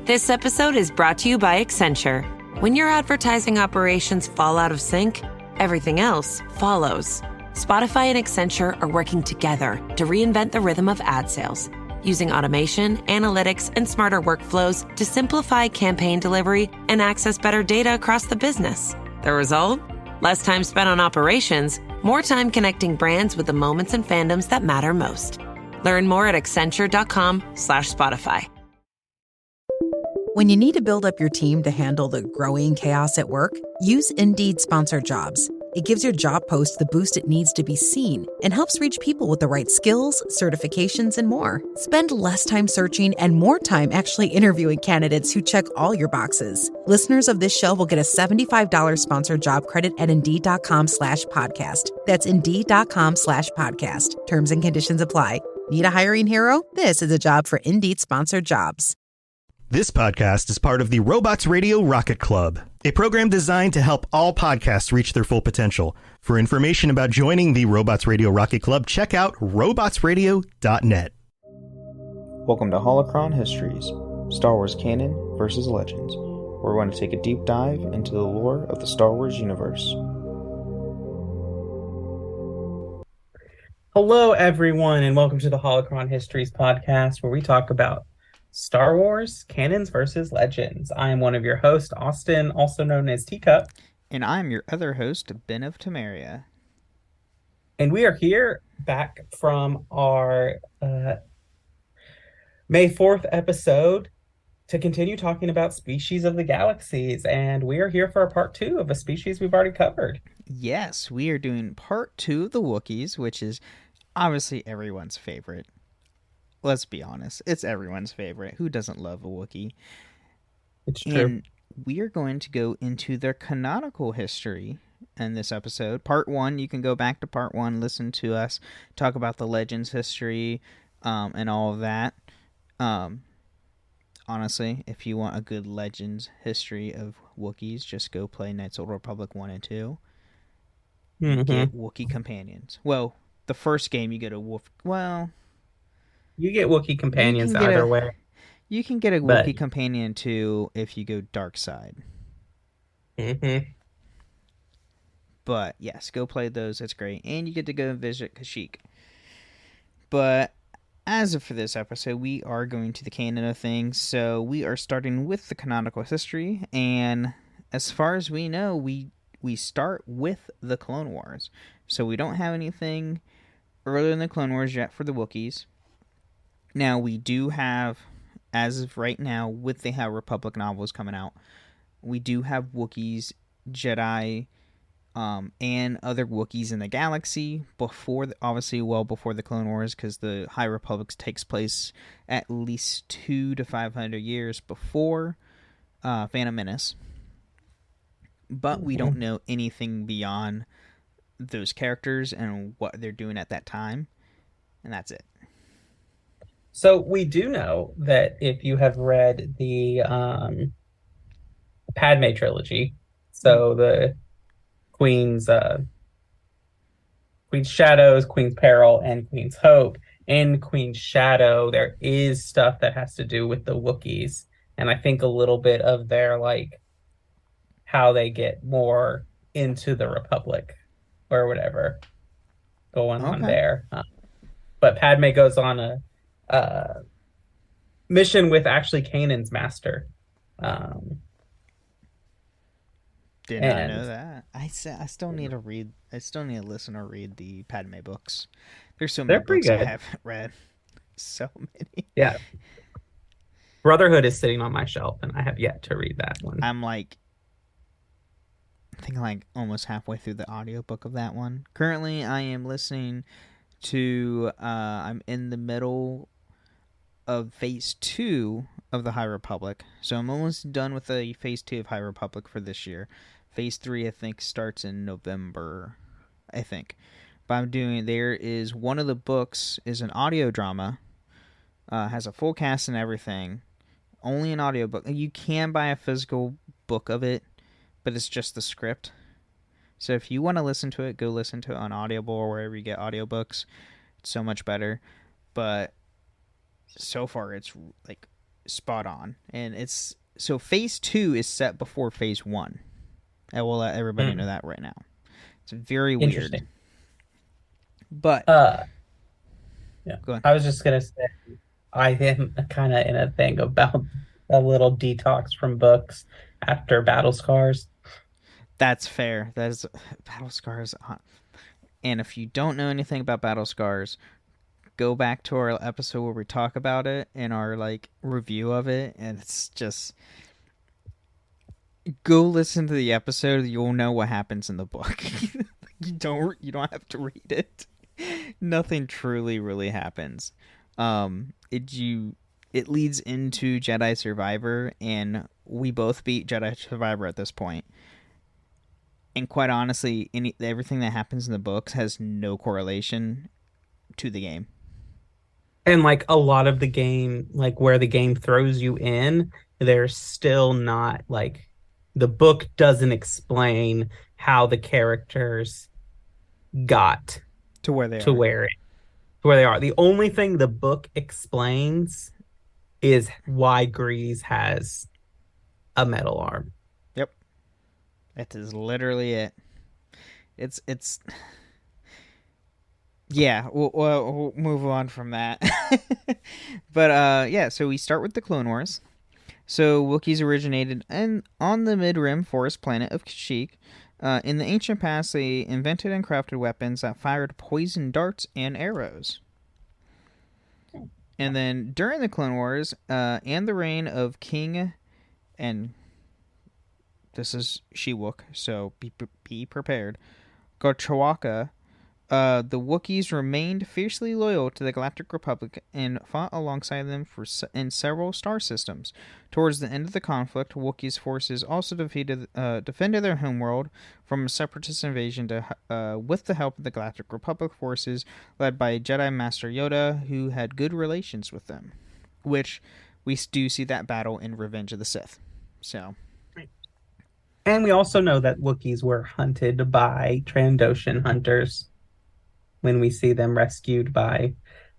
This episode is brought to you by Accenture. When your advertising operations fall out of sync, everything else follows. Spotify and Accenture are working together to reinvent the rhythm of ad sales, using automation, analytics, and smarter workflows to simplify campaign delivery and access better data across the business. The result? Less time spent on operations, more time connecting brands with the moments and fandoms that matter most. Learn more at accenture.com/Spotify. When you need to build up your team to handle the growing chaos at work, use Indeed Sponsored Jobs. It gives your job post the boost it needs to be seen and helps reach people with the right skills, certifications, and more. Spend less time searching and more time actually interviewing candidates who check all your boxes. Listeners of this show will get a $75 sponsored job credit at Indeed.com/podcast. That's Indeed.com/podcast. Terms and conditions apply. Need a hiring hero? This is a job for Indeed Sponsored Jobs. This podcast is part of the Robots Radio Rocket Club, a program designed to help all podcasts reach their full potential. For information about joining the Robots Radio Rocket Club, check out robotsradio.net. Welcome to Holocron Histories, Star Wars Canon versus Legends, where we're going to take a deep dive into the lore of the Star Wars universe. Hello, everyone, and welcome to the Holocron Histories podcast, where we talk about Star Wars, Canons versus Legends. I am one of your hosts, Austin, also known as Teacup. And I'm your other host, Ben of Temeria. And we are here back from our May 4th episode to continue talking about species of the galaxies. And we are here for a part 2 of a species we've already covered. Yes, we are doing part 2 of the Wookiees, which is obviously everyone's favorite. Let's be honest, it's everyone's favorite. Who doesn't love a Wookiee? It's true. And we are going to go into their canonical history in this episode. Part 1, you can go back to part 1, listen to us talk about the Legends history and all of that. Honestly, if you want a good Legends history of Wookiees, just go play Knights of the Old Republic 1 and 2. Get Wookiee companions. Well, the first game you get a wolf. Well, you get Wookiee companions either way. You can get a Wookiee companion too if you go dark side. Mm-hmm. But yes, go play those. It's great. And you get to go visit Kashyyyk. But as of for this episode, we are going to the canon of things. So we are starting with the canonical history. And as far as we know, we start with the Clone Wars. So we don't have anything earlier in the Clone Wars yet for the Wookiees. Now, we do have, as of right now, with the High Republic novels coming out, we do have Wookiees, Jedi, and other Wookiees in the galaxy before, obviously, well before the Clone Wars, because the High Republic takes place at least 200 to 500 years before Phantom Menace. But we don't know anything beyond those characters and what they're doing at that time, and that's it. So we do know that if you have read the Padme trilogy, so the Queen's Shadows, Queen's Peril, and Queen's Hope, in Queen's Shadow, there is stuff that has to do with the Wookiees, and I think a little bit of their, like, how they get more into the Republic or whatever going on there. But Padme goes on a mission with actually Kanan's master. Did not know that. I still need to read. I still need to listen or read the Padme books. There's so many books I haven't read. So many. Yeah. Brotherhood is sitting on my shelf, and I have yet to read that one. I'm like, I think like almost halfway through the audiobook of that one. Currently, I am listening to. I'm in the middle of Phase 2 of the High Republic. So I'm almost done with the Phase 2 of High Republic for this year. Phase 3, I think, starts in November, I think. But there is one of the books is an audio drama, has a full cast and everything, only an audiobook. You can buy a physical book of it, but it's just the script. So if you want to listen to it, go listen to it on Audible or wherever you get audiobooks. It's so much better. But so far, it's like spot on. And it's so phase 2 is set before phase 1. I will let everybody know that right now. It's very weird. Interesting. But yeah, go on. I was just gonna say I am kind of in a thing about a little detox from books after Battle Scars. That's fair. That is Battle Scars. And if you don't know anything about Battle Scars, go back to our episode where we talk about it and our like review of it, and it's just go listen to the episode. You'll know what happens in the book. You don't have to read it. Nothing truly really happens. It leads into Jedi Survivor, and we both beat Jedi Survivor at this point. And quite honestly, everything that happens in the books has no correlation to the game. And like a lot of the game, like where the game throws you in, there's still not like the book doesn't explain how the characters got to where they are. The only thing the book explains is why Grease has a metal arm. Yep. That is literally it. It's yeah, we'll move on from that. But yeah, so we start with the Clone Wars. So Wookiees originated on the mid-rim forest planet of Kashyyyk. In the ancient past, they invented and crafted weapons that fired poison darts and arrows. And then during the Clone Wars and the reign of King, and this is She-Wook, so be prepared, Chewbacca, the Wookiees remained fiercely loyal to the Galactic Republic and fought alongside them in several star systems. Towards the end of the conflict, Wookiees forces also defended their homeworld from a separatist invasion with the help of the Galactic Republic forces led by Jedi Master Yoda, who had good relations with them, which we do see that battle in Revenge of the Sith. So, and we also know that Wookiees were hunted by Trandoshan hunters when we see them rescued by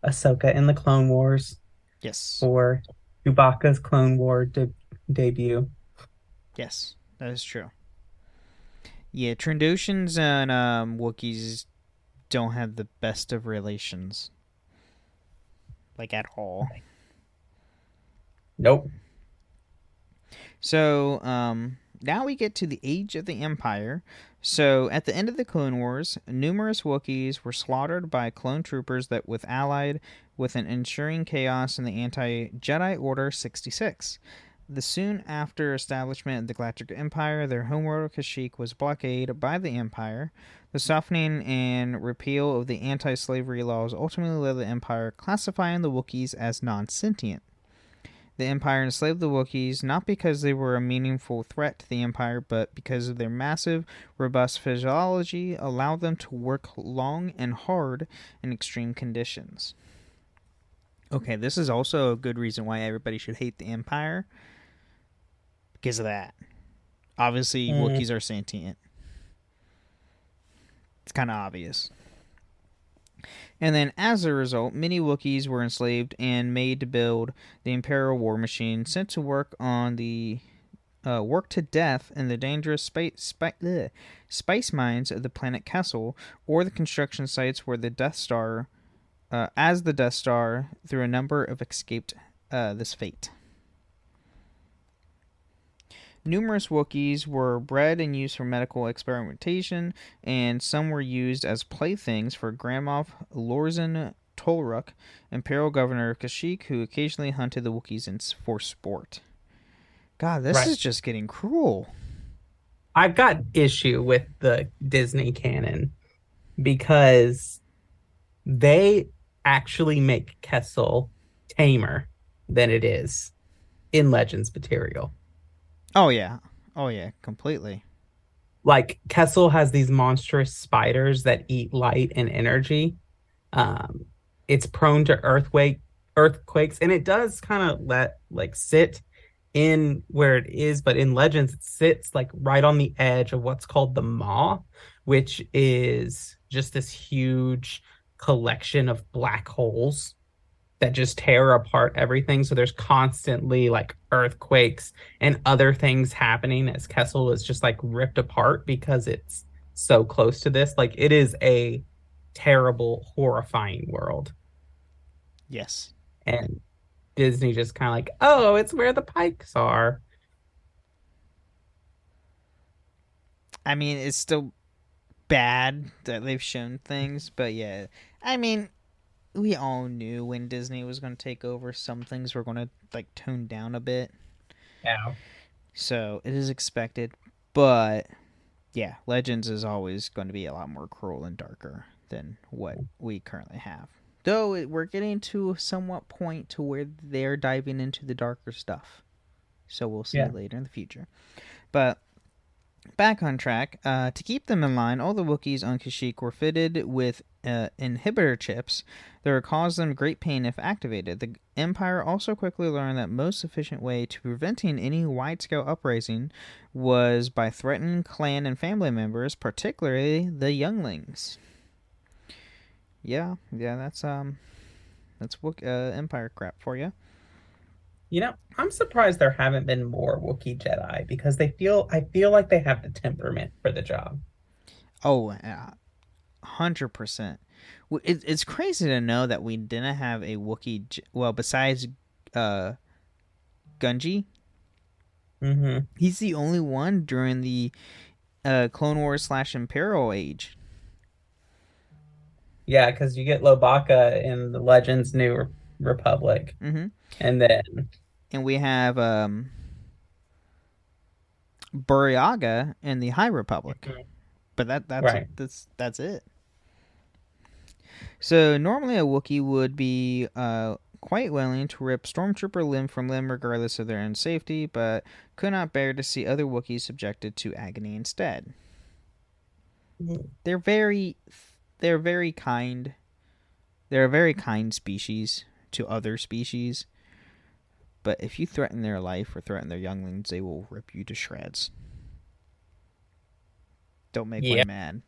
Ahsoka in the Clone Wars. Yes. For Chewbacca's Clone War debut. Yes, that is true. Yeah, Trandoshans and Wookiees don't have the best of relations. Like, at all. Nope. So, now we get to the Age of the Empire. So, at the end of the Clone Wars, numerous Wookiees were slaughtered by clone troopers that allied with an ensuing chaos in the anti-Jedi Order 66. The soon after establishment of the Galactic Empire, their homeworld of Kashyyyk was blockaded by the Empire. The softening and repeal of the anti-slavery laws ultimately led the Empire classifying the Wookiees as non-sentient. The Empire enslaved the Wookiees not because they were a meaningful threat to the Empire, but because of their massive, robust physiology allowed them to work long and hard in extreme conditions. Okay, this is also a good reason why everybody should hate the Empire. Because of that. Obviously, Wookiees are sentient. It's kind of obvious. And then, as a result, many Wookiees were enslaved and made to build the Imperial War Machine, sent to work on the work to death in the dangerous spice mines of the planet Kessel, or the construction sites where the Death Star, through a number of escaped this fate. Numerous Wookiees were bred and used for medical experimentation, and some were used as playthings for Grand Moff Lorzan Tolruk, Imperial Governor of Kashyyyk, who occasionally hunted the Wookiees for sport. God, this is just getting cruel. I've got issue with the Disney canon because they actually make Kessel tamer than it is in Legends material. Oh yeah, completely. Like, Kessel has these monstrous spiders that eat light and energy. It's prone to earthquakes, and it does kind of sit in where it is, but in Legends, it sits like right on the edge of what's called the Maw, which is just this huge collection of black holes that just tear apart everything. So there's constantly like earthquakes and other things happening as Kessel is just like ripped apart because it's so close to this. Like it is a terrible, horrifying world. Yes. And Disney just kind of like, oh, it's where the Pikes are. I mean, it's still bad that they've shown things, but yeah. I mean, we all knew when Disney was going to take over, some things were going to like tone down a bit. Yeah. So it is expected, but yeah, Legends is always going to be a lot more cruel and darker than what we currently have. Though we're getting to a somewhat point to where they're diving into the darker stuff. So we'll see later in the future. But back on track, to keep them in line, all the Wookiees on Kashyyyk were fitted with inhibitor chips that would cause them great pain if activated. The Empire also quickly learned that most efficient way to preventing any wide-scale uprising was by threatening clan and family members, particularly the younglings. Yeah, that's Empire crap for you. You know, I'm surprised there haven't been more Wookiee Jedi because I feel like they have the temperament for the job. Oh, 100%. It's crazy to know that we didn't have a Wookiee. Well, besides Gungi, he's the only one during the Clone Wars / Imperial age. Yeah, because you get Lobaka in the Legends New Republic, and we have Burryaga in the High Republic, but that's it. So normally a Wookiee would be quite willing to rip Stormtrooper limb from limb regardless of their own safety, but could not bear to see other Wookiees subjected to agony instead. They're very kind. They're a very kind species to other species. But if you threaten their life or threaten their younglings, they will rip you to shreds. Don't make one mad.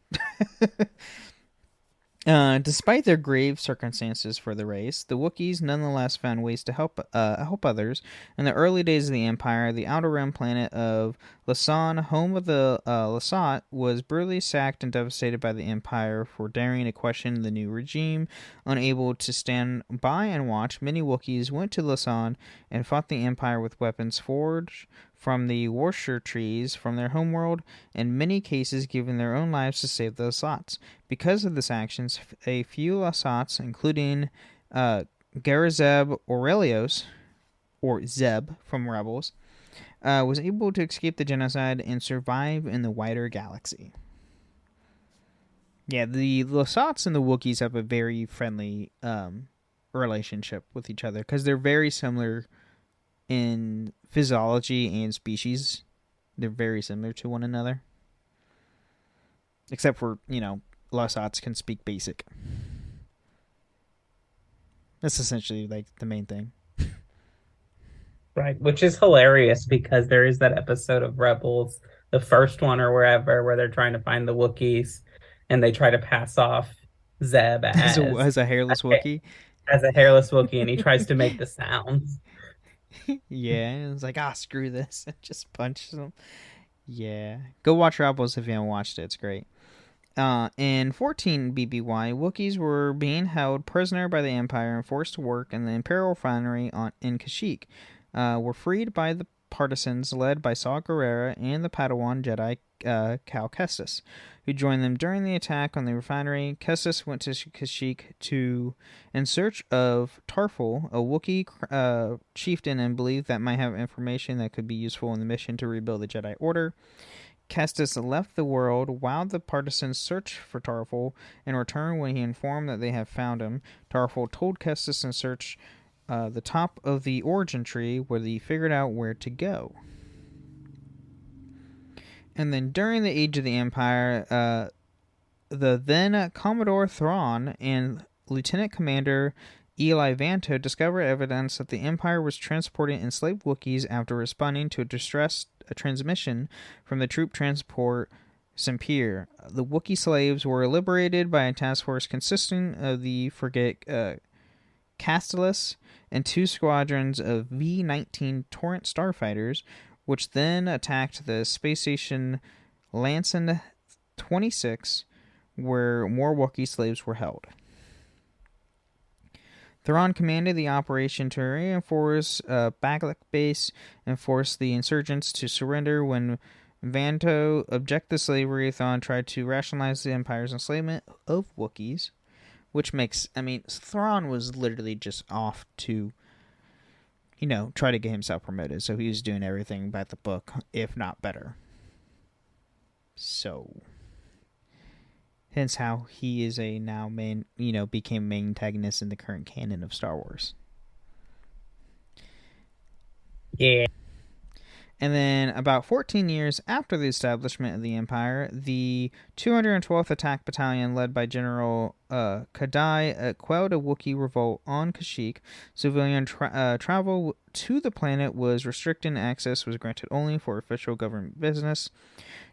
Despite their grave circumstances for the race, the Wookiees nonetheless found ways to help others. In the early days of the Empire, the Outer Rim planet of Lasan, home of the Lasat, was brutally sacked and devastated by the Empire for daring to question the new regime. Unable to stand by and watch, many Wookiees went to Lasan and fought the Empire with weapons forged from the Worcester trees from their homeworld, in many cases giving their own lives to save the Lasats. Because of this actions, a few Lasats, including Garazeb Aurelios, or Zeb from Rebels, was able to escape the genocide and survive in the wider galaxy. Yeah, the Lasats and the Wookiees have a very friendly relationship with each other because they're very similar in physiology and species. They're very similar to one another. Except for, Lasats can speak basic. That's essentially like the main thing. Right, which is hilarious because there is that episode of Rebels, the first one or wherever, where they're trying to find the Wookiees and they try to pass off Zeb as a hairless Wookiee. As a hairless Wookiee, and he tries to make the sounds. Yeah, it's like, screw this. And just punches them. Yeah. Go watch Rebels if you haven't watched it. It's great. In 14 BBY, Wookiees were being held prisoner by the Empire and forced to work in the Imperial refinery in Kashyyyk. Were freed by the partisans led by Saw Gerrera and the Padawan Jedi Cal Kestis, who joined them during the attack on the refinery. Kestis went to Kashyyyk in search of Tarful, a Wookiee chieftain, and believed that might have information that could be useful in the mission to rebuild the Jedi Order. Kestis left the world while the partisans searched for Tarful, and returned when he informed that they had found him. Tarful told Kestis and searched the top of the origin tree where he figured out where to go. And then during the Age of the Empire, the then Commodore Thrawn and Lieutenant Commander Eli Vanto discovered evidence that the Empire was transporting enslaved Wookiees after responding to a distress transmission from the troop transport Sempier. The Wookiee slaves were liberated by a task force consisting of the frigate Castellus, and 2 squadrons of V-19 Torrent starfighters, which then attacked the space station Lanson 26, where more Wookiee slaves were held. Thrawn commanded the operation to reinforce Baglak base and force the insurgents to surrender. When Vanto objected to slavery, Thrawn tried to rationalize the Empire's enslavement of Wookiees, which makes... I mean, Thrawn was literally just off to, try to get himself promoted, so he was doing everything by the book, if not better. So... hence how he is a now main, became main antagonist in the current canon of Star Wars. Yeah. And then about 14 years after the establishment of the Empire, the 212th Attack Battalion, led by General Kadai, quelled a Wookiee revolt on Kashyyyk. Civilian travel to the planet was restricted and access was granted only for official government business.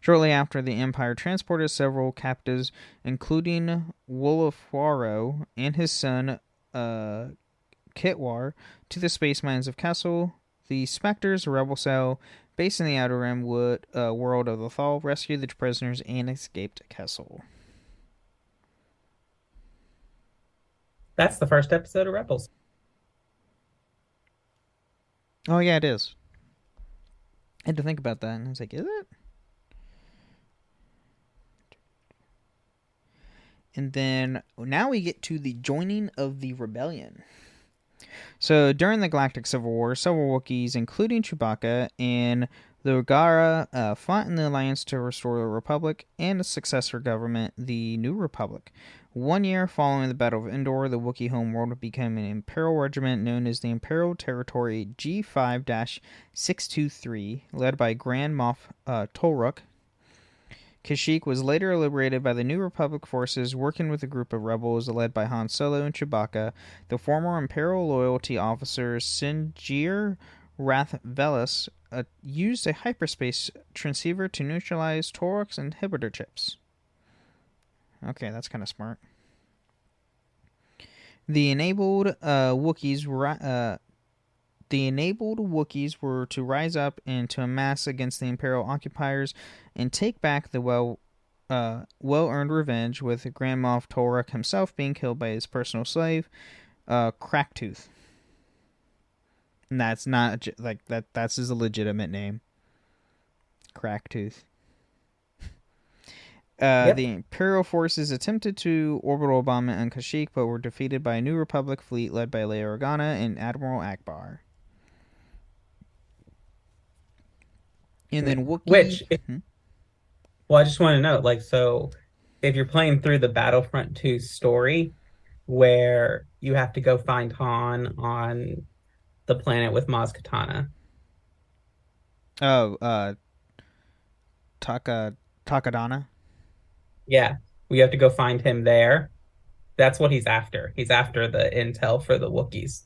Shortly after, the Empire transported several captives, including Wolofwaro and his son Kitwar, to the space mines of Kessel. The Spectres, a rebel cell based in the Outer Rim world of Lothal, rescued the prisoners and escaped Kessel. That's the first episode of Rebels. Oh, yeah, it is. I had to think about that, and I was like, is it? And then, now we get to the joining of the rebellion. So, during the Galactic Civil War, several Wookiees, including Chewbacca and the Ugara, fought in the Alliance to restore the Republic and a successor government, the New Republic. 1 year following the Battle of Endor, the Wookiee homeworld became an Imperial regiment known as the Imperial Territory G5-623, led by Grand Moff Tolruk. Kashyyyk was later liberated by the New Republic forces, working with a group of rebels led by Han Solo and Chewbacca. The former Imperial loyalty officer Sinjir Rathvelis used a hyperspace transceiver to neutralize Tolruk's inhibitor chips. Okay, that's kind of smart. The enabled Wookiees were to rise up and to amass against the Imperial occupiers and take back the well-earned revenge, with Grand Moff Tolruk himself being killed by his personal slave, Cracktooth. And that's not like that. That's his legitimate name, Cracktooth. Yep. The Imperial forces attempted to orbital bombardment on Kashyyyk, but were defeated by a New Republic fleet led by Leia Organa and Admiral Akbar. And then Wookiee... Well, I just want to note, so if you're playing through the Battlefront 2 story, where you have to go find Han on the planet with Maz Kanata. Oh, Takadana? Yeah, we have to go find him there. That's what he's after. He's after the intel for the Wookiees.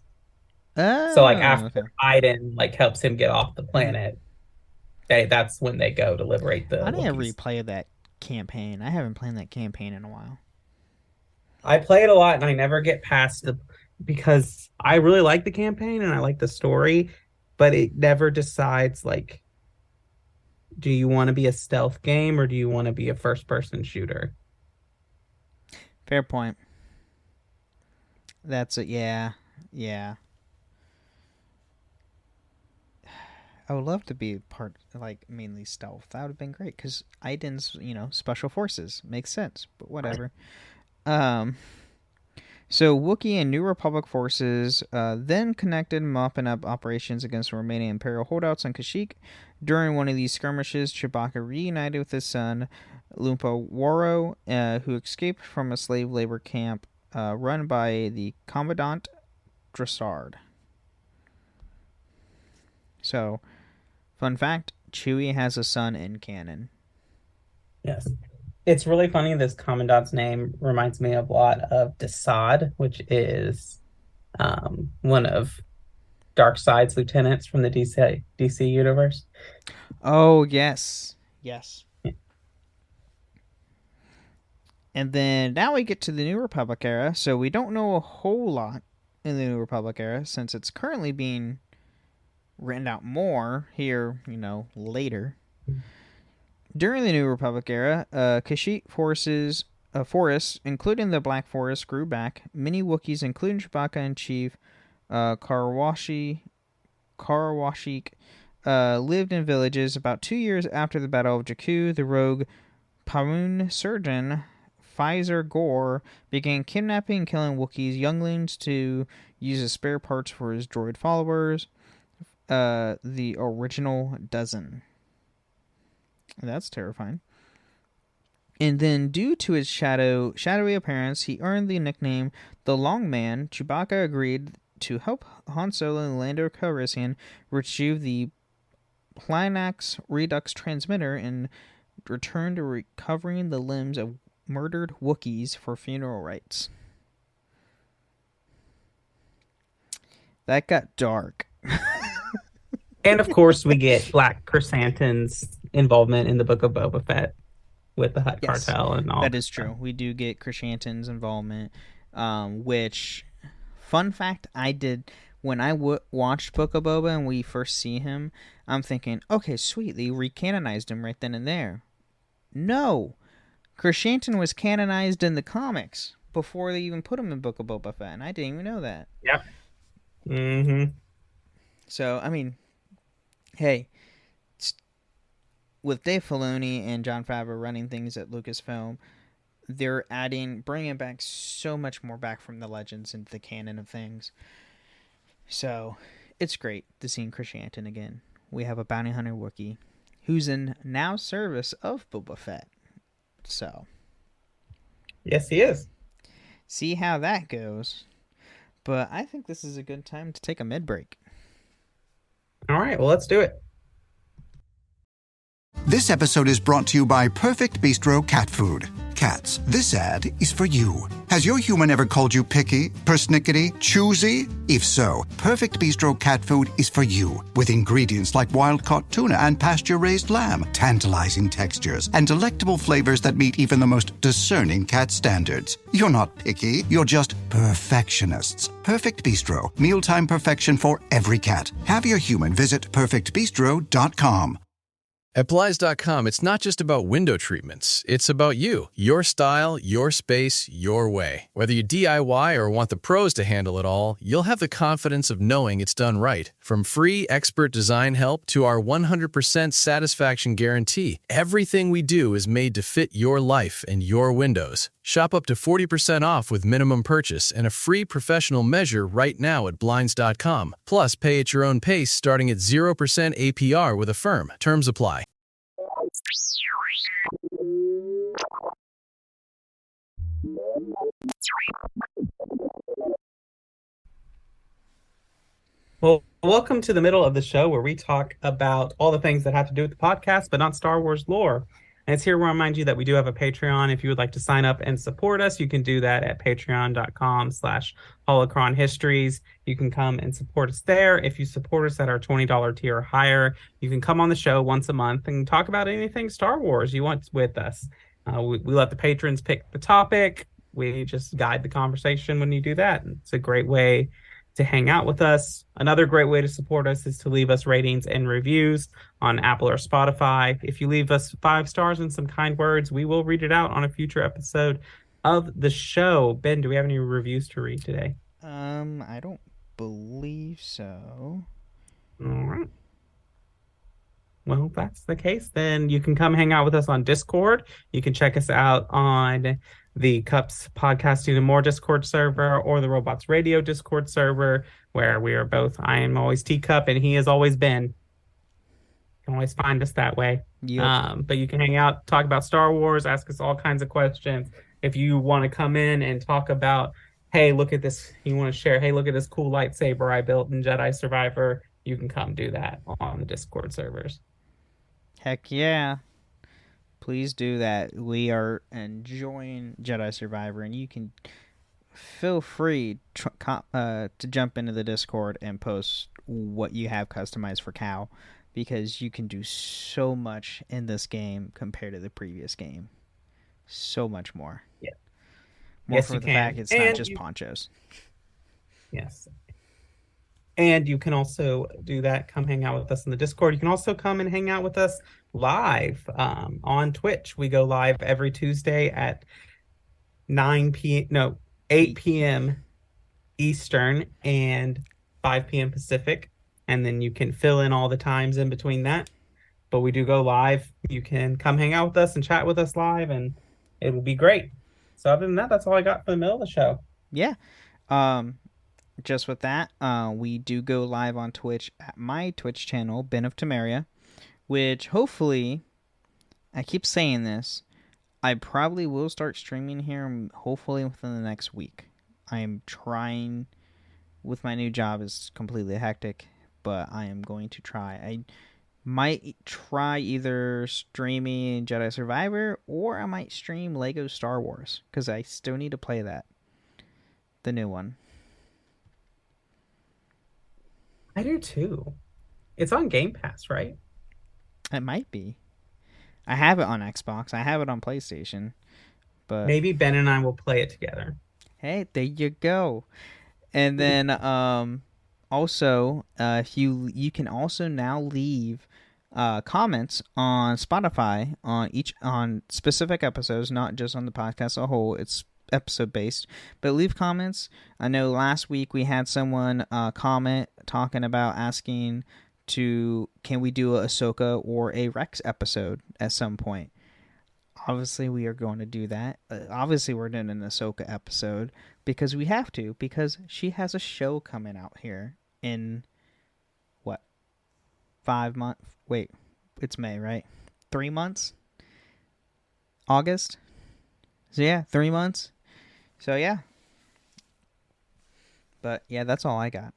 Oh, So, after okay. Iden, helps him get off the planet, that's when they go to liberate the I need to Wookiees. replay that campaign. I haven't played that campaign in a while. I play it a lot, and I never get past because I really like the campaign and I like the story, but it never decides, do you want to be a stealth game or do you want to be a first-person shooter? Fair point. That's it. Yeah. I would love to be part, mainly stealth. That would have been great, because Iden's, special forces. Makes sense, but whatever. Right. So Wookiee and New Republic forces then connected, mopping up operations against the remaining Imperial holdouts on Kashyyyk. During one of these skirmishes, Chewbacca reunited with his son, Lumpa Waro, who escaped from a slave labor camp run by the Commandant Dressard. So, fun fact, Chewie has a son in canon. Yes. It's really funny. This Commandant's name reminds me a lot of Desaad, which is one of Darkseid's lieutenants from the DC universe. Oh, yes. Yeah. And then now we get to the New Republic era, so we don't know a whole lot in the New Republic era, since it's currently being written out more here, later. During the New Republic era, Kashyyyk forests, including the Black Forest, grew back. Many Wookiees, including Chewbacca and Chief Karawashik, lived in villages. About 2 years after the Battle of Jakku, the rogue Pamun surgeon Pfizer Gore began kidnapping and killing Wookiees younglings to use as spare parts for his droid followers, the original dozen. That's terrifying. And then, due to his shadowy appearance, he earned the nickname the Long Man. Chewbacca agreed to help Han Solo and Lando Calrissian retrieve the Planax Redux transmitter and return to recovering the limbs of murdered Wookiees for funeral rites. That got dark. And of course, we get Black Chrysanthemum's involvement in the Book of Boba Fett with the Hutt cartel and all. That is true. We do get Chrysanthemum's involvement, which, fun fact, I did when I watched Book of Boba and we first see him. I'm thinking, okay, sweet, they recanonized him right then and there. No, Chrysanthemum was canonized in the comics before they even put him in Book of Boba Fett, and I didn't even know that. Yep. Mm-hmm. So, I mean, hey, with Dave Filoni and Jon Favreau running things at Lucasfilm, they're bringing back so much more back from the legends into the canon of things. So, it's great to see Chrysanthemum again. We have a bounty hunter Wookiee who's in now service of Boba Fett. So, yes, he is. See how that goes. But I think this is a good time to take a mid-break. All right, well, let's do it. This episode is brought to you by Perfect Bistro Cat Food. Cats, this ad is for you. Has your human ever called you picky, persnickety, choosy? If so, Perfect Bistro Cat Food is for you. With ingredients like wild-caught tuna and pasture-raised lamb, tantalizing textures, and delectable flavors that meet even the most discerning cat standards. You're not picky, you're just perfectionists. Perfect Bistro, mealtime perfection for every cat. Have your human visit perfectbistro.com. At Blinds.com, it's not just about window treatments. It's about you, your style, your space, your way. Whether you DIY or want the pros to handle it all, you'll have the confidence of knowing it's done right. From free expert design help to our 100% satisfaction guarantee, everything we do is made to fit your life and your windows. Shop up to 40% off with minimum purchase and a free professional measure right now at Blinds.com. Plus, pay at your own pace starting at 0% APR with Affirm. Terms apply. Well, welcome to the middle of the show where we talk about all the things that have to do with the podcast, but not Star Wars lore. And it's here where I remind you that we do have a Patreon. If you would like to sign up and support us, you can do that at patreon.com/holocronhistories. You can come and support us there. If you support us at our $20 tier or higher, you can come on the show once a month and talk about anything Star Wars you want with us. We let the patrons pick the topic. We just guide the conversation when you do that. It's a great way to hang out with us. Another great way to support us is to leave us ratings and reviews on Apple or Spotify. If you leave us 5 stars and some kind words, we will read it out on a future episode of the show. Ben, do we have any reviews to read today? I don't believe so. All right. Well, if that's the case, then you can come hang out with us on Discord. You can check us out on the Cups Podcasting and More Discord server or the Robots Radio Discord server, where we are both. I am always Teacup, and he has always been. You can always find us that way. Yep. But you can hang out, talk about Star Wars, ask us all kinds of questions. If you want to come in and talk about, hey, look at this, you want to share, hey, look at this cool lightsaber I built in Jedi Survivor, you can come do that on the Discord servers. Heck yeah. Please do that. We are enjoying Jedi Survivor, and you can feel free to jump into the Discord and post what you have customized for Cal, because you can do so much in this game compared to the previous game. So much more. Yeah. More Yes, for you the can. fact it's And not just ponchos. Yes. And you can also do that. Come hang out with us in the Discord. You can also come and hang out with us live on Twitch. We go live every Tuesday at 9 p.m. No, 8 p.m. Eastern and 5 p.m. Pacific. And then you can fill in all the times in between that. But we do go live. You can come hang out with us and chat with us live, and it will be great. So other than that, that's all I got for the middle of the show. Yeah. Just with that, we do go live on Twitch at my Twitch channel, Ben of Temeria, which hopefully, I keep saying this, I probably will start streaming here hopefully within the next week. I am trying, with my new job, is completely hectic, but I am going to try. I might try either streaming Jedi Survivor, or I might stream Lego Star Wars, because I still need to play that. The new one. I do too. It's on Game Pass, right? It might be. I have it on Xbox. I have it on PlayStation. But maybe Ben and I will play it together. Hey, there you go. And then also, if you can also now leave comments on Spotify on specific episodes, not just on the podcast as a whole. It's episode based, but leave comments. I know last week we had someone comment talking about asking can we do a Ahsoka or a Rex episode at some point. Obviously we are going to do that. Obviously we're doing an Ahsoka episode because we have to, because she has a show coming out here in 5 months. Wait, it's May, right? 3 months? August? So yeah, 3 months. So yeah. But yeah, that's all I got.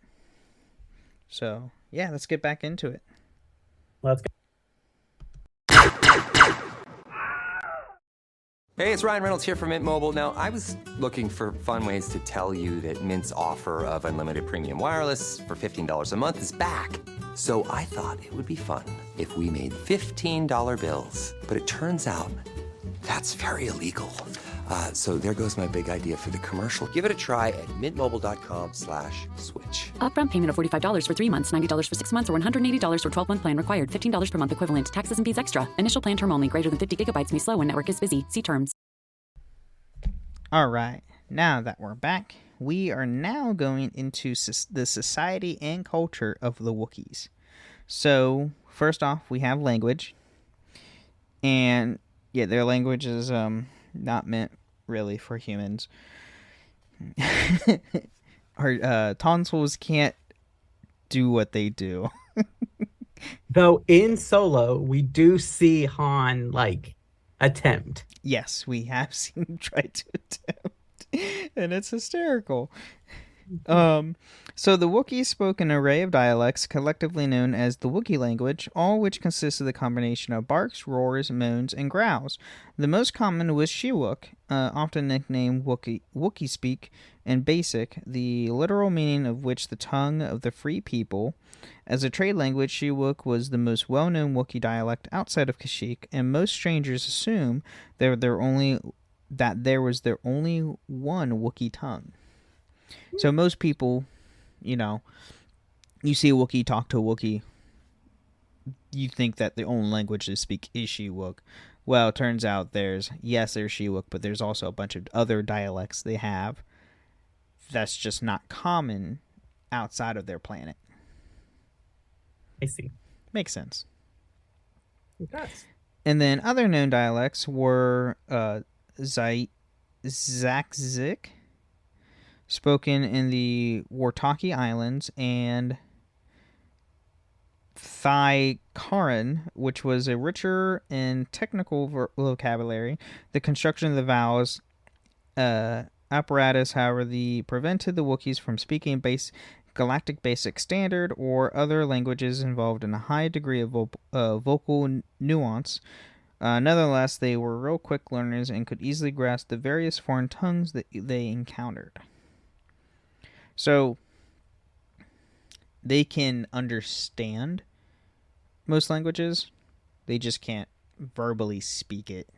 So yeah, let's get back into it. Let's go. Hey, it's Ryan Reynolds here from Mint Mobile. Now, I was looking for fun ways to tell you that Mint's offer of unlimited premium wireless for $15 a month is back. So I thought it would be fun if we made $15 bills. But it turns out that's very illegal. So there goes my big idea for the commercial. Give it a try at mintmobile.com/switch. Upfront payment of $45 for 3 months, $90 for 6 months, or $180 for 12-month plan required. $15 per month equivalent. Taxes and fees extra. Initial plan term only. Greater than 50 gigabytes may slow when network is busy. See terms. All right. Now that we're back, we are now going into the society and culture of the Wookiees. So, first off, we have language. And, yeah, their language is not meant really for humans. Our tonsils can't do what they do. Though in Solo, we do see Han, attempt. Yes, we have seen him try to attempt. And it's hysterical. So the Wookiees spoke an array of dialects collectively known as the Wookiee language, all which consists of the combination of barks, roars, moans, and growls. The most common was Shewook, often nicknamed Wookiee speak, and Basic, the literal meaning of which the tongue of the free people. As a trade language, Shewook was the most well-known Wookiee dialect outside of Kashyyyk, and most strangers assume that there was only one Wookiee tongue. So most people, you see a Wookiee talk to a Wookiee, you think that the only language they speak is Shewook. Well, it turns out there's Shewook, but there's also a bunch of other dialects they have that's just not common outside of their planet. I see. Makes sense. It does. And then other known dialects were Zakzik, spoken in the Wartaki Islands, and Thai-Karan, which was a richer and technical vocabulary. The construction of the vowels apparatus, however, prevented the Wookiees from speaking Galactic Basic Standard or other languages involved in a high degree of vocal nuance. Nonetheless, they were real quick learners and could easily grasp the various foreign tongues that they encountered. So, they can understand most languages. They just can't verbally speak it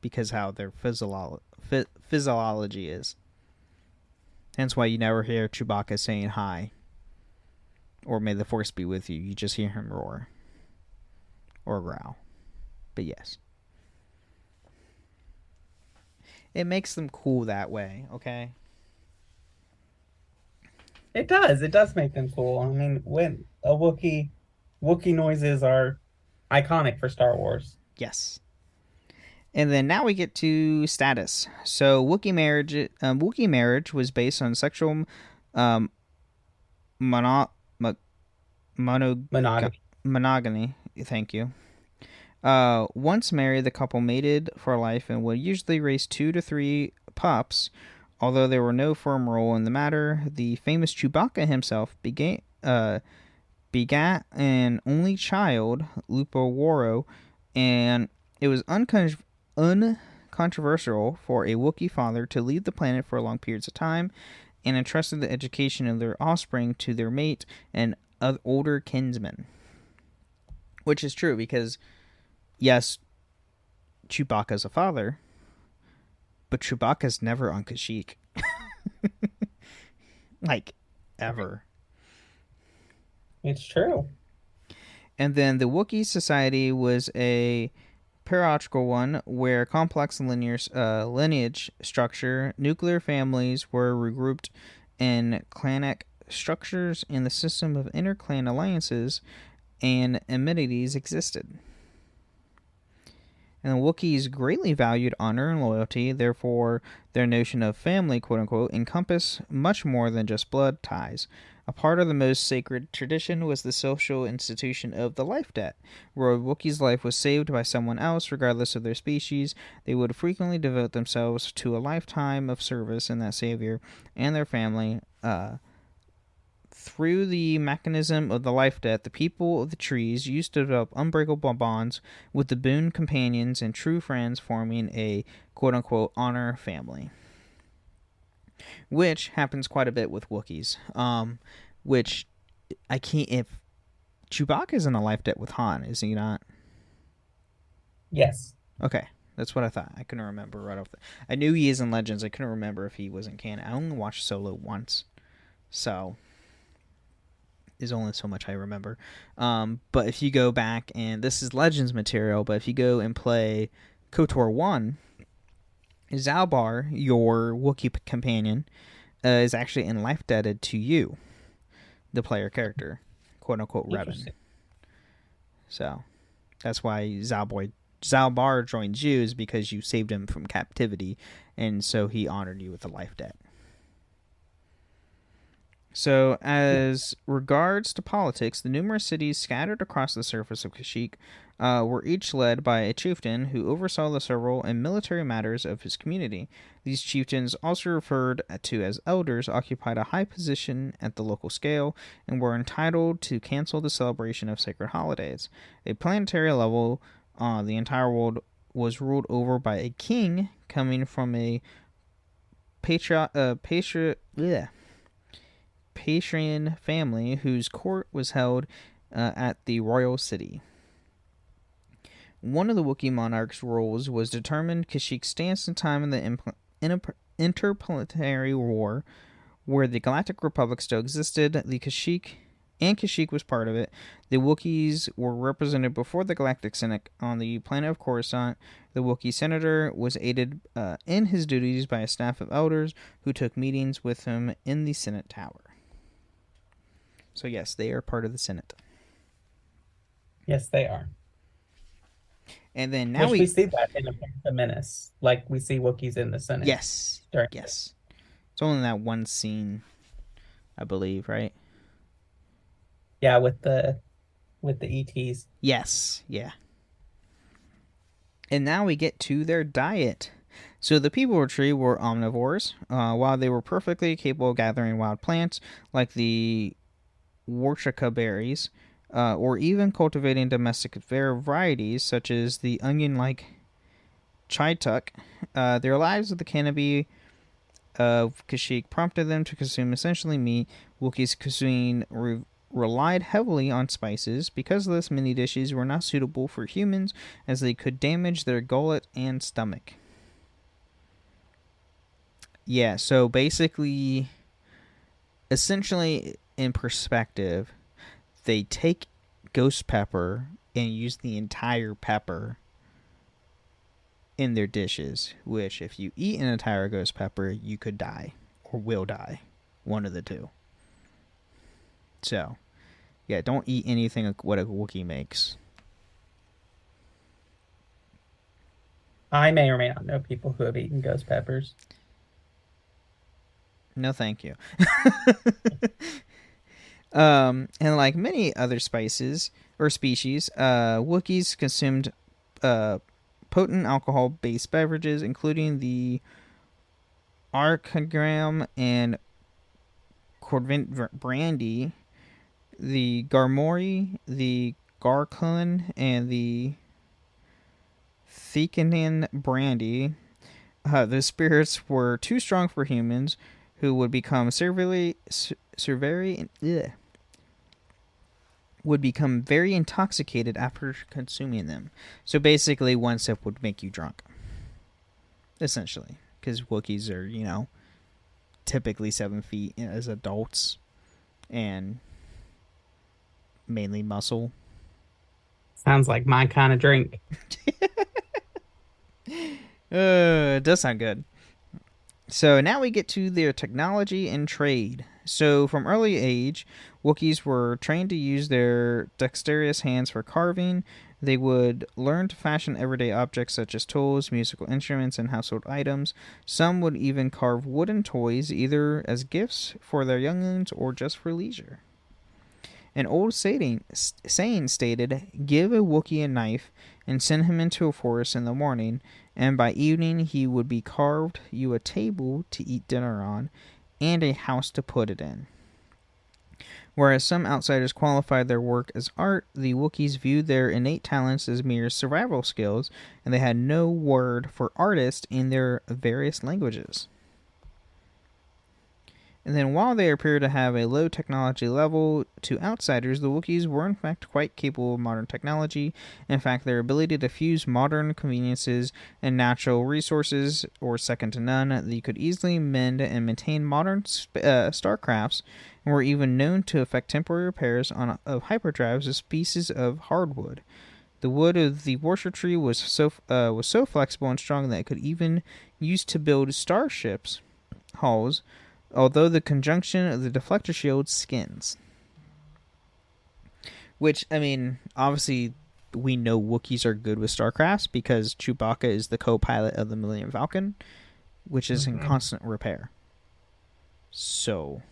because how their physiology is. Hence why you never hear Chewbacca saying hi. Or may the Force be with you. You just hear him roar. Or growl. But yes. It makes them cool that way, okay? It does. It does make them cool. I mean, when a Wookiee noises are iconic for Star Wars. Yes. And then now we get to status. So Wookiee marriage was based on sexual monogamy. Thank you. Once married, the couple mated for life and would usually raise 2 to 3 pups. Although there were no firm rule in the matter, the famous Chewbacca himself begat an only child, Lupo Waro, and it was uncontroversial for a Wookiee father to leave the planet for long periods of time and entrusted the education of their offspring to their mate and older kinsmen. Which is true, because, yes, Chewbacca's a father, but Chewbacca's never on Kashyyyk. Like, ever. It's true. And then the Wookiee society was a patriarchal one where complex lineage structure, nuclear families were regrouped in clanic structures, and the system of inter-clan alliances and amenities existed. And the Wookiees greatly valued honor and loyalty, therefore their notion of family, quote-unquote, encompassed much more than just blood ties. A part of the most sacred tradition was the social institution of the life debt, where a Wookiee's life was saved by someone else, regardless of their species. They would frequently devote themselves to a lifetime of service in that savior and their family. Through the mechanism of the life debt, the people of the trees used to develop unbreakable bonds with the boon companions and true friends, forming a quote-unquote honor family. Which happens quite a bit with Wookiees. Which, I can't... If Chewbacca's in a life debt with Han, is he not? Yes. Okay, that's what I thought. I couldn't remember right off I knew he is in Legends. I couldn't remember if he was in canon. I only watched Solo once. So... is only so much I remember. But if you go back, and this is Legends material, but if you go and play KOTOR 1, Zalbar, your Wookiee companion, is actually in life debted to you, the player character, quote-unquote Revan. So, that's why Zalbar joins you, is because you saved him from captivity, and so he honored you with a life debt. So, as regards to politics, the numerous cities scattered across the surface of Kashyyyk were each led by a chieftain who oversaw the civil and military matters of his community. These chieftains, also referred to as elders, occupied a high position at the local scale and were entitled to cancel the celebration of sacred holidays. At planetary level, the entire world was ruled over by a king coming from a Patrian family whose court was held at the royal city. One of the Wookiee monarch's roles was determine Kashyyyk's stance in time in the interplanetary war, where the Galactic Republic still existed. Kashyyyk was part of it. The Wookiees were represented before the Galactic Senate on the planet of Coruscant. The Wookiee senator was aided in his duties by a staff of elders who took meetings with him in the Senate Tower. So yes, they are part of the Senate. Yes, they are. And then now we see that in The Menace, like we see Wookiees in the Senate. Yes, yes. It's only in that one scene, I believe, right? Yeah, with the ETs. Yes, yeah. And now we get to their diet. So the people tree were omnivores. While they were perfectly capable of gathering wild plants, like the Warshaka berries, or even cultivating domestic varieties such as the onion-like chaituk, their lives with the canopy of Kashyyyk prompted them to consume essentially meat. Wookiees cuisine relied heavily on spices. Because of this, many dishes were not suitable for humans, as they could damage their gullet and stomach. Yeah, so basically, essentially, in perspective, they take ghost pepper and use the entire pepper in their dishes, which if you eat an entire ghost pepper, you could die or will die. One of the two. So, yeah, don't eat anything like what a Wookiee makes. I may or may not know people who have eaten ghost peppers. No, thank you. And like many other spices or species, Wookiees consumed potent alcohol-based beverages, including the Archagram and Corvint brandy, the Garmori, the Garclin, and the Thekanin brandy. The spirits were too strong for humans, who would become very intoxicated after consuming them. So basically, one sip would make you drunk. Essentially. Because Wookiees are, typically 7 feet as adults. And mainly muscle. Sounds like my kind of drink. It does sound good. So now we get to their technology and trade. So from early age, Wookiees were trained to use their dexterous hands for carving. They would learn to fashion everyday objects such as tools, musical instruments, and household items. Some would even carve wooden toys, either as gifts for their younglings or just for leisure. An old saying stated, "Give a Wookiee a knife and send him into a forest in the morning, and by evening he would be carved you a table to eat dinner on, and a house to put it in." Whereas some outsiders qualified their work as art, the Wookiees viewed their innate talents as mere survival skills, and they had no word for artist in their various languages. And then while they appear to have a low technology level to outsiders, the Wookiees were in fact quite capable of modern technology. In fact, their ability to fuse modern conveniences and natural resources were second to none. They could easily mend and maintain modern starcrafts, and were even known to effect temporary repairs of hyperdrives with pieces of hardwood. The wood of the worship tree was so flexible and strong that it could even used to build starships hulls, although the conjunction of the deflector shield skins. Which, I mean, obviously we know Wookiees are good with starcrafts because Chewbacca is the co-pilot of the Millennium Falcon, which is in constant repair. So,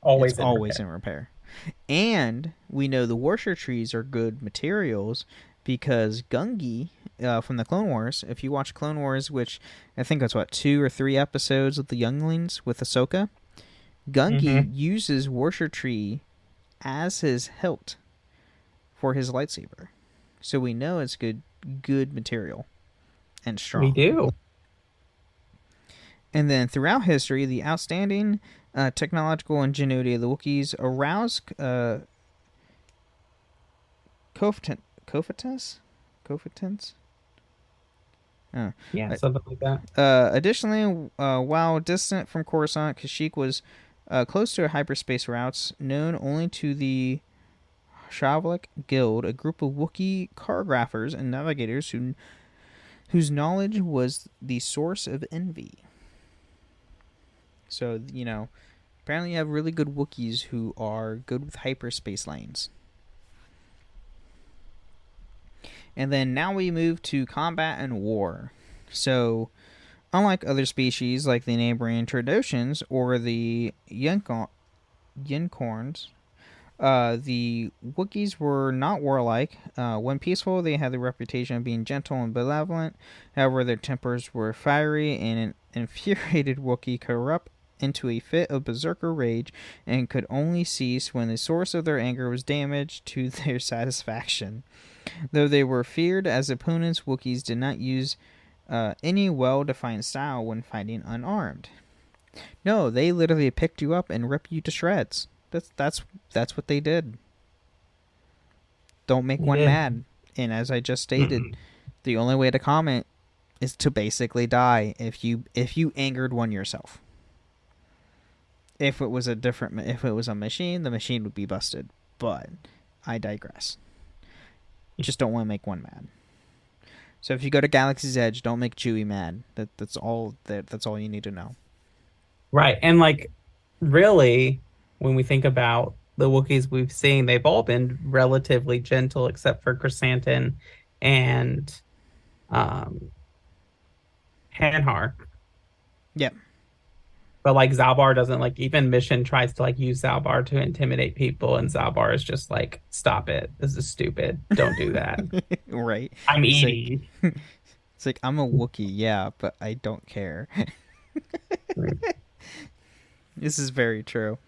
always in repair. And we know the worship trees are good materials because Gungi from the Clone Wars, if you watch Clone Wars, which I think it's 2 or 3 episodes of the Younglings with Ahsoka, Gungi uses worship tree as his hilt for his lightsaber. So we know it's good material and strong. We do. And then throughout history, the outstanding technological ingenuity of the Wookiees aroused confidence? Yeah, something like that. Additionally, while distant from Coruscant, Kashyyyk was close to hyperspace routes known only to the Shavlik Guild, a group of Wookiee cartographers and navigators whose knowledge was the source of envy. So, apparently you have really good Wookiees who are good with hyperspace lanes. And then now we move to combat and war. So, unlike other species like the neighboring Trandoshians or the Yinkorns, the Wookiees were not warlike. When peaceful, they had the reputation of being gentle and benevolent. However, their tempers were fiery, and an infuriated Wookiee could erupt into a fit of berserker rage and could only cease when the source of their anger was damaged to their satisfaction. Though they were feared as opponents, Wookiees did not use any well-defined style when fighting unarmed. No, they literally picked you up and ripped you to shreds. That's what they did. Don't make one mad. And as I just stated, the only way to comment is to basically die if you angered one yourself. If it was a machine, the machine would be busted. But I digress. Just don't want to make one mad. So if you go to Galaxy's Edge, don't make Chewie mad. That's all you need to know. Right. And like, really, when we think about the Wookiees we've seen, they've all been relatively gentle except for Chrysanthemum and Hanhar. Yep. But like Zalbar doesn't, like, even Mission tries to like use Zalbar to intimidate people, and Zalbar is just like, stop it. This is stupid. Don't do that. Right. I'm eating. It's like, I'm a Wookiee, yeah, but I don't care. This is very true.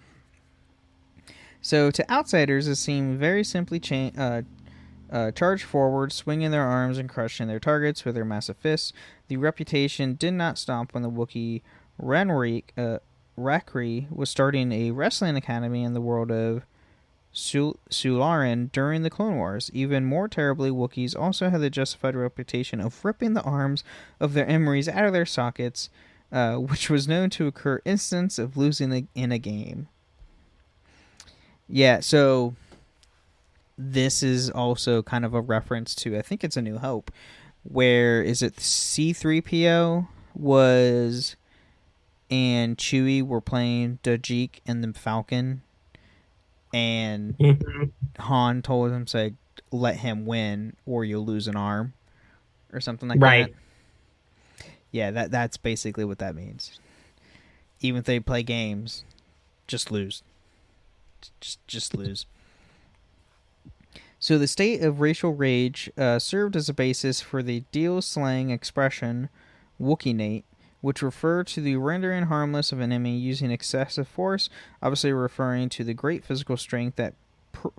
So to outsiders, it seemed very simply charge forward, swinging their arms and crushing their targets with their massive fists. The reputation did not stop when the Wookiee Rakri was starting a wrestling academy in the world of Sularan during the Clone Wars. Even more terribly, Wookiees also had the justified reputation of ripping the arms of their emeries out of their sockets, which was known to occur instance of losing in a game. Yeah, so this is also kind of a reference to, I think it's A New Hope, where is it C-3PO was and Chewie were playing Dajik and the Falcon, and Han told him to let him win or you'll lose an arm or something like that. Yeah, that's basically what that means. Even if they play games, just lose. Just lose. So the state of racial rage served as a basis for the deal slang expression Wookiee, which referred to the rendering harmless of an enemy using excessive force, obviously referring to the great physical strength that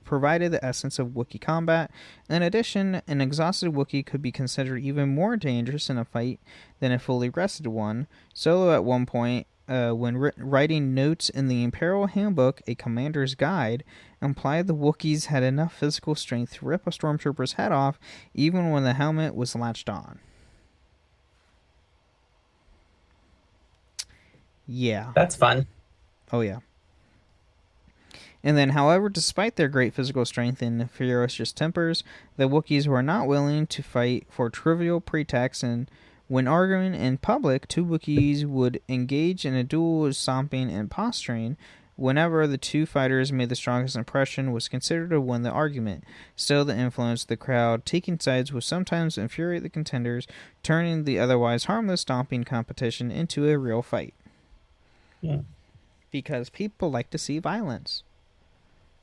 provided the essence of Wookiee combat. In addition, an exhausted Wookiee could be considered even more dangerous in a fight than a fully rested one. Solo at one point, when writing notes in the Imperial Handbook, A Commander's Guide, implied the Wookiees had enough physical strength to rip a stormtrooper's head off even when the helmet was latched on. Yeah. That's fun. Oh, yeah. And then, however, despite their great physical strength and ferocious tempers, the Wookiees were not willing to fight for trivial pretexts, and when arguing in public, two Wookiees would engage in a duel of stomping and posturing. Whenever the two fighters made the strongest impression was considered to win the argument. Still, the influence of the crowd taking sides would sometimes infuriate the contenders, turning the otherwise harmless stomping competition into a real fight. Yeah. Because people like to see violence.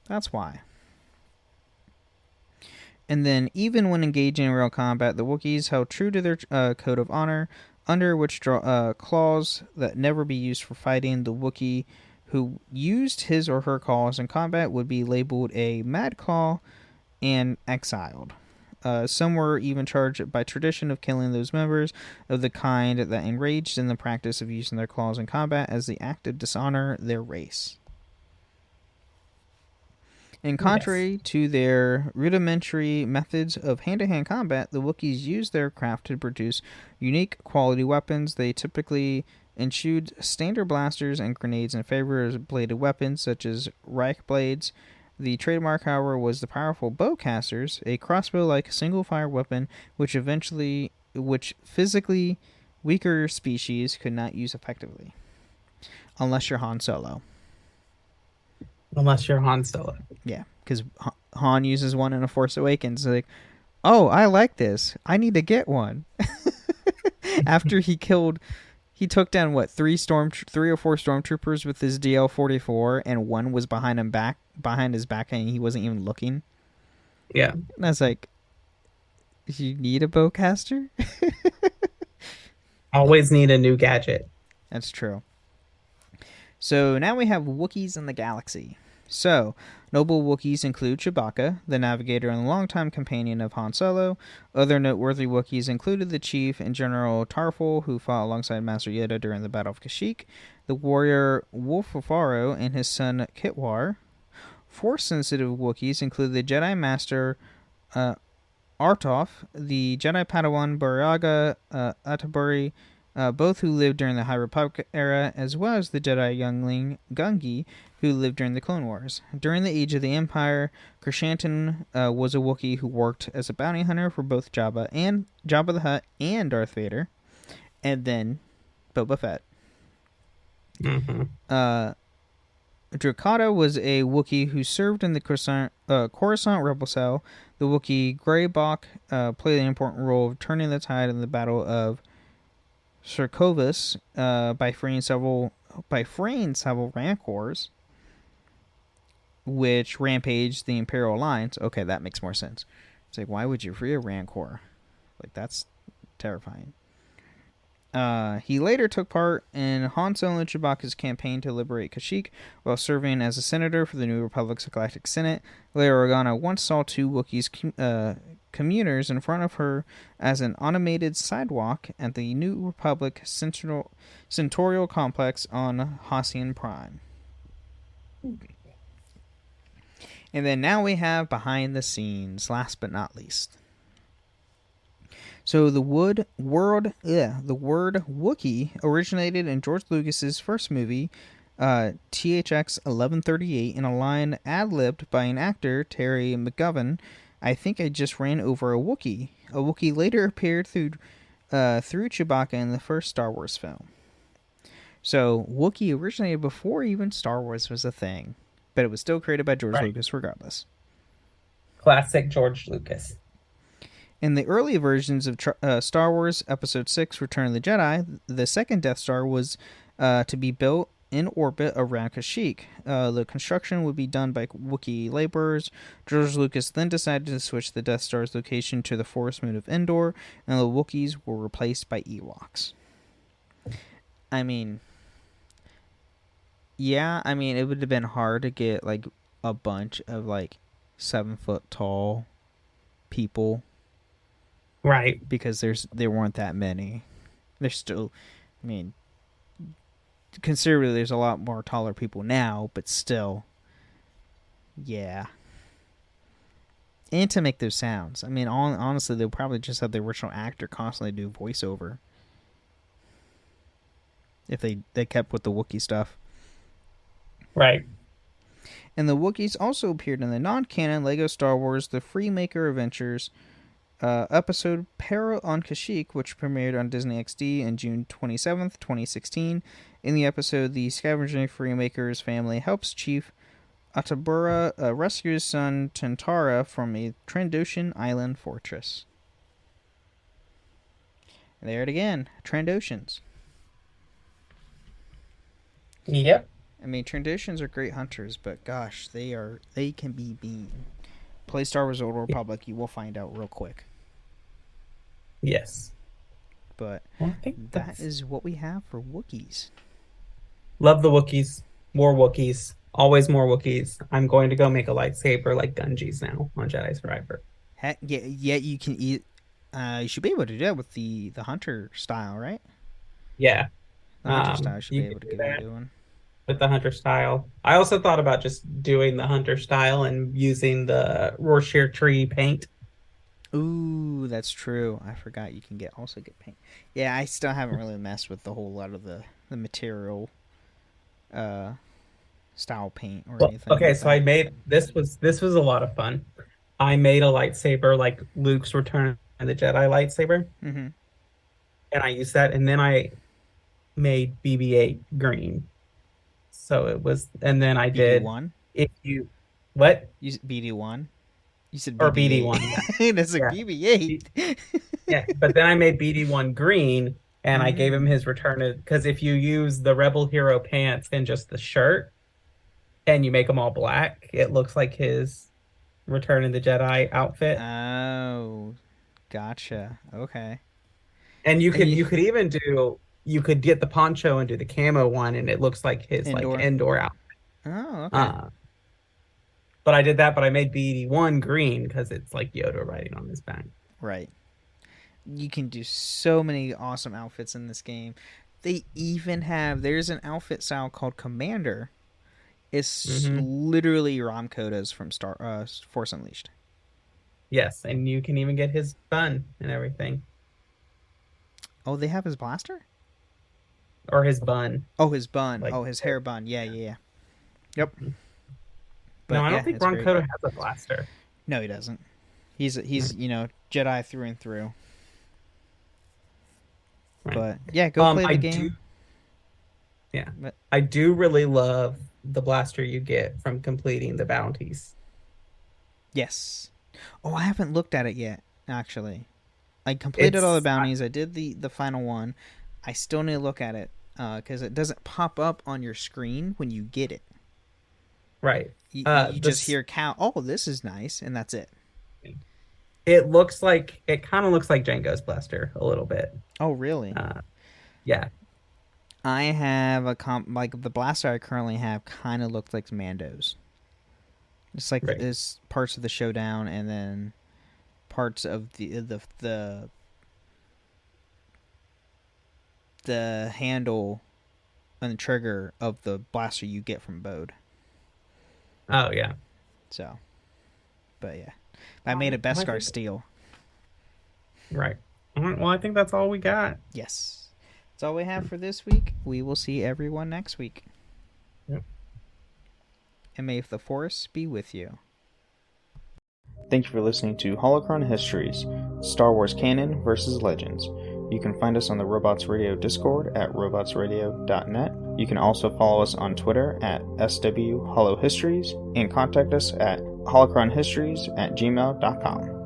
That's why. And then, even when engaging in real combat, the Wookiees held true to their code of honor, under which clause that never be used for fighting. The Wookiee who used his or her claws in combat would be labeled a Mad Claw and exiled. Some were even charged by tradition of killing those members of the kind that engaged in the practice of using their claws in combat as the act of dishonor their race. And contrary to their rudimentary methods of hand-to-hand combat, the Wookiees used their craft to produce unique quality weapons. They typically eschewed standard blasters and grenades in favor of bladed weapons such as Reich blades. The trademark, however, was the powerful bowcasters, a crossbow-like single-fire weapon which physically weaker species could not use effectively. Unless you're Han Solo. Unless you're Han Solo. Yeah, because Han uses one in A Force Awakens. Like, oh, I like this. I need to get one. After he took down, what, three or four stormtroopers with his DL-44, and one was behind his back, and he wasn't even looking. Yeah. And I was like, you need a bowcaster? Always need a new gadget. That's true. So now we have Wookiees in the galaxy. So, noble Wookiees include Chewbacca, the navigator and longtime companion of Han Solo. Other noteworthy Wookiees included the Chief and General Tarful, who fought alongside Master Yoda during the Battle of Kashyyyk, the warrior Wolfafaro and his son Kitwar. Force-sensitive Wookiees include the Jedi Master Artoff, the Jedi Padawan Buraga Ataburi, both who lived during the High Republic era, as well as the Jedi youngling Gungi, who lived during the Clone Wars. During the Age of the Empire, Krishantin was a Wookiee who worked as a bounty hunter for both Jabba the Hutt and Darth Vader, and then Boba Fett. Drakata was a Wookiee who served in the Coruscant Rebel Cell. The Wookiee Greybok played an important role of turning the tide in the Battle of Sarkovus by freeing several Rancors, which rampaged the Imperial Alliance. Okay, that makes more sense. It's like, why would you free a Rancor? Like, that's terrifying. He later took part in Han Solo and Chewbacca's campaign to liberate Kashyyyk while serving as a senator for the New Republic's Galactic Senate. Leia Organa once saw two Wookiees commuters in front of her as an automated sidewalk at the New Republic Centurial Complex on Hassian Prime. And then now we have behind the scenes, last but not least. So the word Wookiee originated in George Lucas's first movie, THX 1138, in a line ad-libbed by an actor, Terry McGovern. I think I just ran over a Wookiee. A Wookiee later appeared through Chewbacca in the first Star Wars film. So Wookiee originated before even Star Wars was a thing, but it was still created by George Lucas regardless. Classic George Lucas. In the early versions of Star Wars Episode 6, Return of the Jedi, the second Death Star was to be built in orbit around Kashyyyk. The construction would be done by Wookiee laborers. George Lucas then decided to switch the Death Star's location to the forest moon of Endor, and the Wookiees were replaced by Ewoks. I mean, it would have been hard to get, like, a bunch of, like, 7-foot tall people. Right. Because there weren't that many. There's still, considerably there's a lot more taller people now, but still, yeah. And to make those sounds. Honestly, they'll probably just have the original actor constantly do voiceover. If they kept with the Wookiee stuff. Right. And the Wookiees also appeared in the non-canon LEGO Star Wars The Freemaker Adventures episode Peril on Kashyyyk, which premiered on Disney XD on June 27th, 2016. In the episode, the scavenging Freemaker's family helps Chief Atabura rescue his son Tantara from a Trandoshan island fortress. And there it again, Trandoshans. Yep. Trandoshans are great hunters, but gosh, they can be mean. Play Star Wars Old Republic, you will find out real quick. Yes. But I think that is what we have for Wookiees. Love the Wookiees. More Wookiees. Always more Wookiees. I'm going to go make a lightsaber like Gunji's now on Jedi Survivor. Heck, yeah, you can eat. You should be able to do that with the hunter style, right? Yeah. The hunter style should be able to get you doing. With the hunter style. I also thought about just doing the hunter style and using the Rorschach tree paint. Ooh, that's true. I forgot you can also get paint. Yeah, I still haven't really messed with the whole lot of the material style paint or anything. Okay, like so I made this was a lot of fun. I made a lightsaber like Luke's Return of the Jedi lightsaber. Mm-hmm. And I used that, and then I made BB-8 green. So it was, and then I did BD1? If you what? You BD1? You said or BD1. BD1. That's like BB-8. Yeah, but then I made BD1 green, and I gave him his return because if you use the Rebel Hero pants and just the shirt, and you make them all black, it looks like his Return of the Jedi outfit. Oh, gotcha. Okay. And you could even do. You could get the poncho and do the camo one, and it looks like his Endor outfit. Oh, okay. But I did that, but I made BD1 green because it's like Yoda riding on his back. Right. You can do so many awesome outfits in this game. They even there's an outfit style called Commander. It's literally Ram Koda's from Force Unleashed. Yes, and you can even get his gun and everything. Oh, they have his blaster? or his bun. Oh, his bun. Like- his hair bun. Yeah. Yep. But, No, I don't yeah, think it's Ron great. Koto has a blaster. No, he doesn't. He's Jedi through and through. Right. But yeah, go play the game. But- I do really love the blaster you get from completing the bounties. Yes. Oh, I haven't looked at it yet, actually. I completed all the bounties. I did the final one. I still need to look at it because it doesn't pop up on your screen when you get it. Right. You just hear cow. Oh, this is nice, and that's it. It kind of looks like Jango's blaster a little bit. Oh, really? Yeah. I have the blaster I currently have kind of looks like Mando's. It's like there's parts of the showdown and then parts of the handle and the trigger of the blaster you get from Bode. Oh yeah. So, but yeah, I made a Beskar steel. Right. Well, I think that's all we got. Yes, that's all we have for this week. We will see everyone next week. Yep. And may the Force be with you. Thank you for listening to Holocron Histories, Star Wars Canon versus Legends. You can find us on the Robots Radio Discord at robotsradio.net. You can also follow us on Twitter at SWHoloHistories and contact us at holocronhistories@gmail.com.